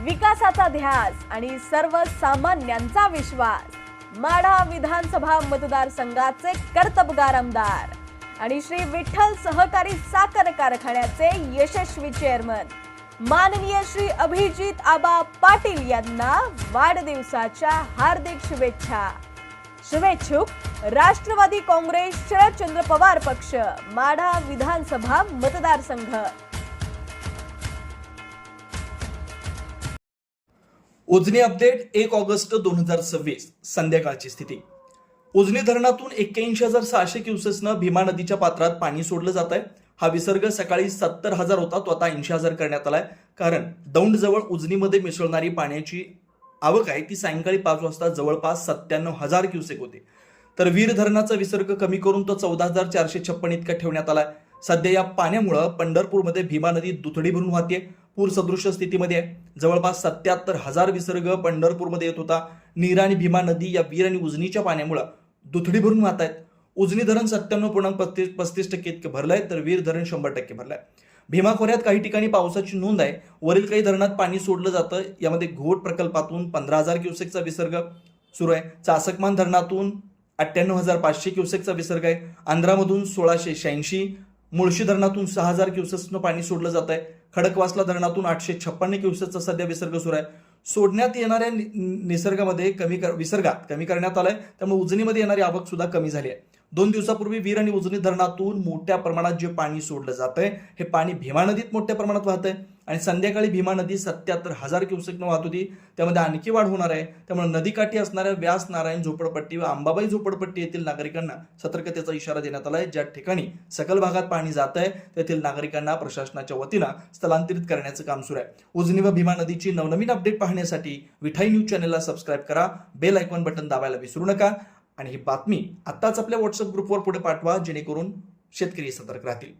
विकासाचा ध्यास आणि सर्वसामान्यांचा विश्वास. माढा विधानसभा मतदारसंघाचे कर्तबगार आमदार आणि श्री विठ्ठल सहकारी साखर कारखान्याचे यशस्वी चेअरमन माननीय श्री अभिजित आबा पाटील यांना वाढदिवसाच्या हार्दिक शुभेच्छा. शुभेच्छुक राष्ट्रवादी काँग्रेस शरदचंद्र पवार पक्ष, माढा विधानसभा मतदारसंघ. उजनी अपडेट 1 ऑगस्ट 2026 संध्याकाळची स्थिती. उजनी धरणातून 81,600 क्युसेक्सनं भीमा नदीच्या पात्रात पाणी सोडलं जात आहे. हा विसर्ग सकाळी 70,000 होता, तो आता 80,000 करण्यात आलाय. कारण दौंडजवळ उजनीमध्ये मिसळणारी पाण्याची आवक आहे ती सायंकाळी 5 वाजता जवळपास 97,000 क्युसेक होते. तर वीर धरणाचा विसर्ग कमी करून तो 14,456 इतका ठेवण्यात आलाय. सध्या या पाण्यामुळे पंढरपूरमध्ये भीमा नदी दुथडी भरून वाहते, पूर सदृश स्थितीमध्ये आहे. जवळपास 77,000 विसर्ग पंढरपूरमध्ये येत होता. नीरा आणि भीमा नदी या वीर आणि उजनीच्या पाण्यामुळे दुथडी भरून वाहत आहेत. उजनी धरण 97.35% इतकं भरलंय, तर वीर धरण 100% भरलंय. भीमा खोऱ्यात काही ठिकाणी पावसाची नोंद आहे. वरील काही धरणात पाणी सोडलं जातं. यामध्ये घोट प्रकल्पातून 15,000 क्युसेकचा विसर्ग सुरू आहे. चासकमान धरणातून 98,500 क्युसेकचा विसर्ग आहे. आंध्रामधून 1,686, मुळशी धरणातून 6,000 क्युसेक्सनं पाणी सोडलं जात आहे. खडकवासला धरणातून 856 क्युसेकचा सध्या विसर्ग सुरू आहे. सोडण्यात येणाऱ्या विसर्गात कमी करण्यात आलाय, त्यामुळे उजनीमध्ये येणारी आवक सुद्धा कमी झाली आहे. 2 दिवसापूर्वी वीर आणि उजनी धरणातून मोठ्या प्रमाणात जे पाणी सोडलं जात आहे हे पाणी भीमा नदीत मोठ्या प्रमाणात वाहत आहे आणि संध्याकाळी भीमा नदी 77,000 क्युसेकनं वाहत होती. त्यामध्ये आणखी वाढ होणार आहे. त्यामुळे नदीकाठी असणाऱ्या व्यास नारायण झोपडपट्टी व अंबाबाई झोपडपट्टी येथील नागरिकांना सतर्कतेचा इशारा देण्यात आलाय. ज्या ठिकाणी सखल भागात पाणी जात आहे तेथील नागरिकांना प्रशासनाच्या वतीनं स्थलांतरित करण्याचं काम सुरू आहे. उजनी व भीमा नदीची नवनवीन अपडेट पाहण्यासाठी विठाई न्यूज चॅनलला सबस्क्राईब करा, बेल आयकॉन बटन दाबायला विसरू नका आणि ही बातमी आत्ताच आपल्या व्हॉट्सअप ग्रुपवर पुढे पाठवा, जेणेकरून शेतकरी सतर्क राहतील.